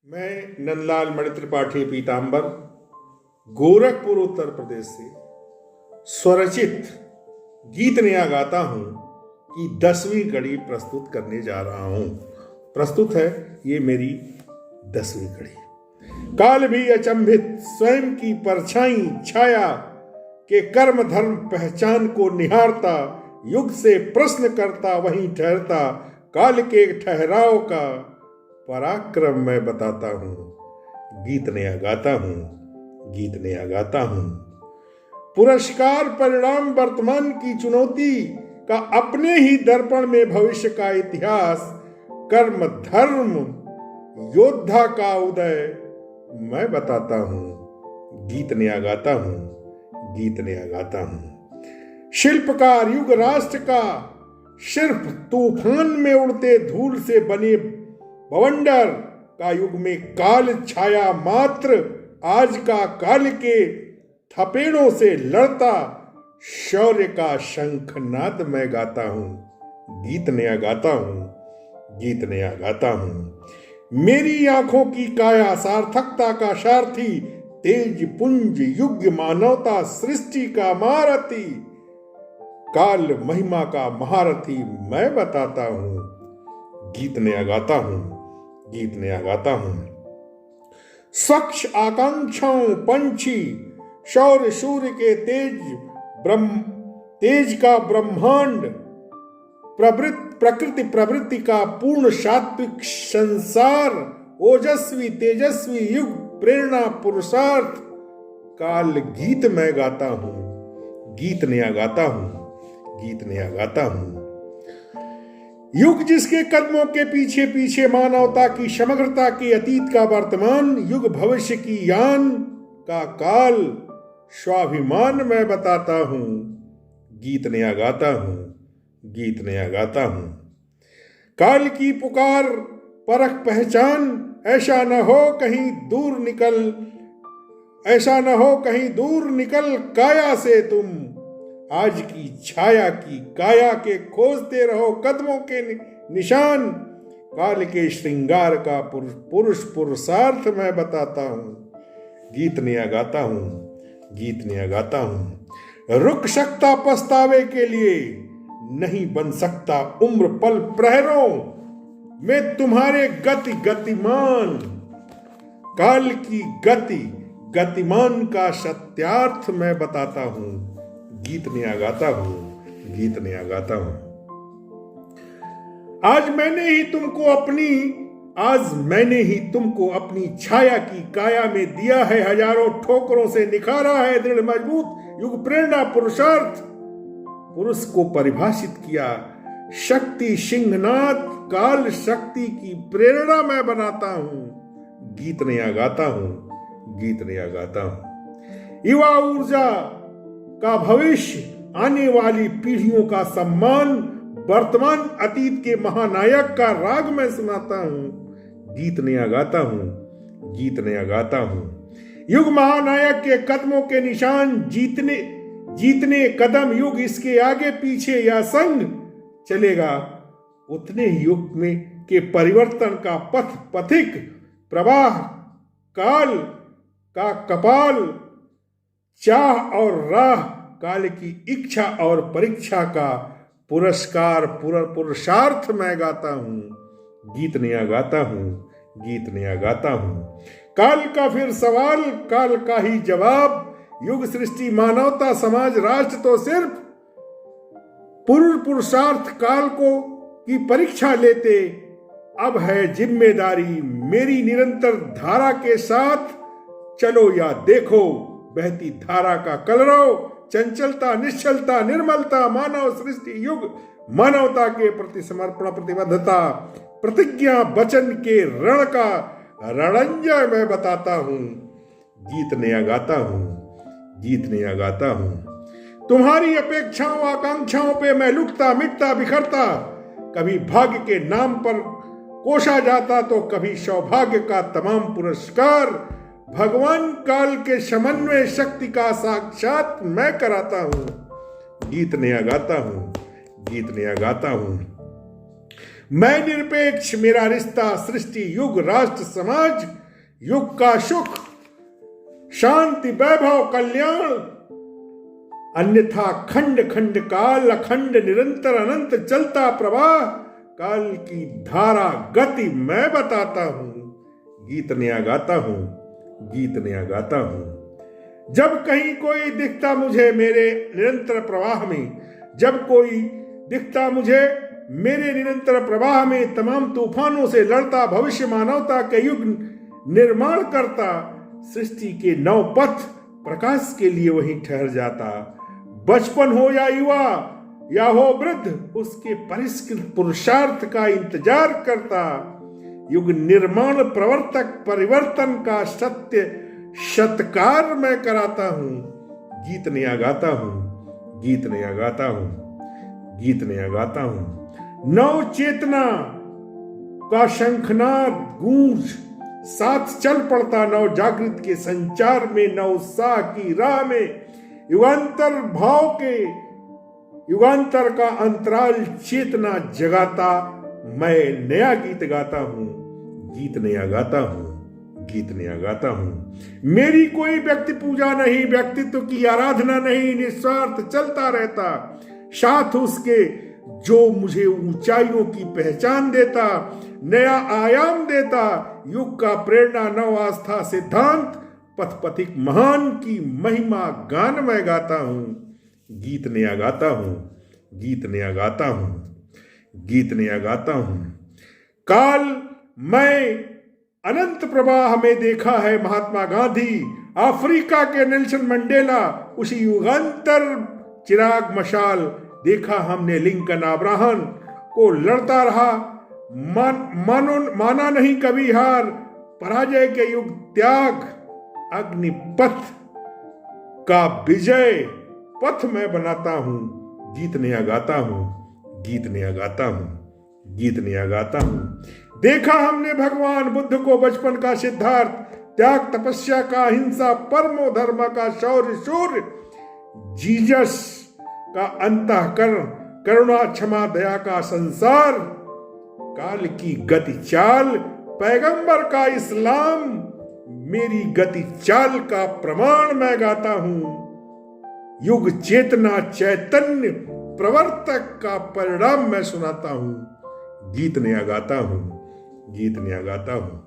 मैं नंदलाल मणि त्रिपाठी पीताम्बर गोरखपुर उत्तर प्रदेश से स्वरचित गीत नया गाता हूं कि 10वीं कड़ी प्रस्तुत करने जा रहा हूं। प्रस्तुत है ये मेरी 10वीं कड़ी। काल भी अचंभित स्वयं की परछाई छाया के कर्म धर्म पहचान को निहारता, युग से प्रश्न करता वहीं ठहरता, काल के ठहराव का पराक्रम मैं बताता हूं। गीत नया गाता हूं, गीत नया गाता हूं। पुरस्कार परिणाम वर्तमान की चुनौती का अपने ही दर्पण में भविष्य का इतिहास, कर्म धर्म योद्धा का उदय मैं बताता हूं। गीत नया गाता हूं, गीत नया गाता हूं। शिल्पकार युग राष्ट्र का सिर्फ तूफान में उड़ते धूल से बने बवंडर का युग में काल छाया मात्र, आज का काल के थपेड़ों से लड़ता, शौर्य का शंखनाद मैं गाता हूं। गीत नया गाता हूं, गीत नया गाता हूं। मेरी आंखों की काया सार्थकता का सारथी, तेज पुंज युग मानवता सृष्टि का महारथी, काल महिमा का महारथी मैं बताता हूं। गीत नया गाता हूं, गीत नया गाता हूं। स्वच्छ आकांक्षाओं पंछी शौर्य सूर्य के तेज का ब्रह्मांड, प्रकृति प्रवृत्ति का पूर्ण सात्विक संसार, ओजस्वी तेजस्वी युग प्रेरणा पुरुषार्थ, काल गीत मैं गाता हूं। गीत नया गाता हूं, गीत नया गाता हूं। युग जिसके कदमों के पीछे पीछे मानवता की समग्रता की अतीत का वर्तमान, युग भविष्य की यान का काल स्वाभिमान मैं बताता हूं। गीत नया गाता हूं, गीत नया गाता हूं। काल की पुकार परख पहचान, ऐसा न हो कहीं दूर निकल, ऐसा न हो कहीं दूर निकल काया से तुम, आज की छाया की काया के खोजते रहो कदमों के निशान, काल के श्रृंगार का पुरुष पुरुषार्थ मैं बताता हूं। गीत नया गाता हूं, गीत नया गाता हूं। रुक सकता पछतावे के लिए, नहीं बन सकता उम्र पल प्रहरों में तुम्हारे गतिमान, काल की गतिमान का सत्यार्थ मैं बताता हूं। गीत नया गाता हूं, गीत नया गाता हूं। आज मैंने ही तुमको अपनी छाया की काया में दिया है, हजारों ठोकरों से निखारा है दृढ़ मजबूत युग प्रेरणा पुरुषार्थ, पुरुष को परिभाषित किया शक्ति सिंहनाथ, काल शक्ति की प्रेरणा मैं बनाता हूं। गीत नया गाता हूं, गीत नया गाता हूं। युवा ऊर्जा का भविष्य, आने वाली पीढ़ियों का सम्मान, वर्तमान अतीत के महानायक का राग मैं सुनाता हूं। गीत नया गाता हूं, गीत नया गाता हूं। युग महानायक के कदमों के निशान, जीतने कदम युग इसके आगे पीछे या संग चलेगा, उतने ही युग में के परिवर्तन का पथिक प्रवाह, काल का कपाल चाह और राह, काल की इच्छा और परीक्षा का पुरस्कार पुरुषार्थ मैं गाता हूं। गीत नया गाता हूं, गीत नया गाता हूं। काल का फिर सवाल, काल का ही जवाब, युग सृष्टि मानवता समाज राष्ट्र तो सिर्फ पुरुषार्थ काल को की परीक्षा लेते, अब है जिम्मेदारी मेरी निरंतर धारा के साथ चलो या देखो, बहती धारा का कलरव, चंचलता निश्चलता निर्मलता, मानव सृष्टि युग मानवता के प्रति समर्पण प्रतिबद्धता, प्रतिज्ञा वचन के रण का रणंजय मैं बताता हूं। गीत नया गाता हूं, गीत नया गाता हूं। तुम्हारी अपेक्षाओं आकांक्षाओं पे मैं लुटता मिटता बिखरता, कभी भाग्य के नाम पर कोसा जाता तो कभी सौभाग्य का तमाम पुरस्कार, भगवान काल के समन्वय शक्ति का साक्षात मैं कराता हूं। गीत नया गाता हूं, गीत नया गाता हूं। मैं निरपेक्ष, मेरा रिश्ता सृष्टि, युग, राष्ट्र, समाज, युग का सुख, शांति, वैभव, कल्याण, अन्यथा खंड खंड काल, अखंड, निरंतर, अनंत चलता प्रवाह, काल की धारा गति मैं बताता हूं, गीत नया गाता हूं, गीत नया गाता हूं। जब कहीं कोई दिखता मुझे मेरे निरंतर प्रवाह में, जब कोई दिखता मुझे मेरे निरंतर प्रवाह में, तमाम तूफानों से लड़ता, भविष्य मानवता के युग निर्माण करता, सृष्टि के नव पथ प्रकाश के लिए वहीं ठहर जाता। बचपन हो या युवा या हो वृद्ध, उसके परिष्कृत पुरुषार्थ का इंतजार करता। युग निर्माण प्रवर्तक परिवर्तन का सत्य सत्कार मैं कराता हूं, गीत नया गाता हूं, गीत नया गाता हूं, गीत नया गाता हूं। नव चेतना का शंखनाद गूंज साथ चल पड़ता, नव जागृत के संचार में, नव उत्साह की राह में, युगांतर भाव के युगांतर का अंतराल चेतना जगाता मैं नया गीत गाता हूं, गीत नया गाता हूं, गीत नया गाता हूं। मेरी कोई व्यक्ति पूजा नहीं, व्यक्तित्व की आराधना नहीं, निस्वार्थ चलता रहता साथ उसके, जो मुझे ऊंचाइयों की पहचान देता, नया आयाम देता, युग का प्रेरणा, नव आस्था, सिद्धांत, पथ पथिक महान की महिमा गान मैं गाता हूं, गीत नया गाता हूं, गीत नया गाता हूं, गीत नया गाता हूं। काल मैं अनंत प्रवाह में देखा है महात्मा गांधी, अफ्रीका के नेल्सन मंडेला, उसी युगांतर चिराग मशाल देखा हमने लिंकन अब्राहम को लड़ता रहा, माना नहीं कभी हार, पराजय के युग त्याग, अग्निपथ का विजय पथ मैं बनाता हूं, गीत नया गाता हूं, गीत नया गाता हूं, गीत नया गाता हूं। देखा हमने भगवान बुद्ध को बचपन का सिद्धार्थ, त्याग तपस्या का, हिंसा परमो धर्म का, शौर्य शूर जीसस का, अंतःकरण करुणा क्षमा दया का संसार, काल की गति चाल, पैगंबर का इस्लाम, मेरी गति चाल का प्रमाण मैं गाता हूं, युग चेतना चैतन्य प्रवर्तक का परिणाम मैं सुनाता हूं, गीत नया गाता हूं, गीत नया गाता हूं।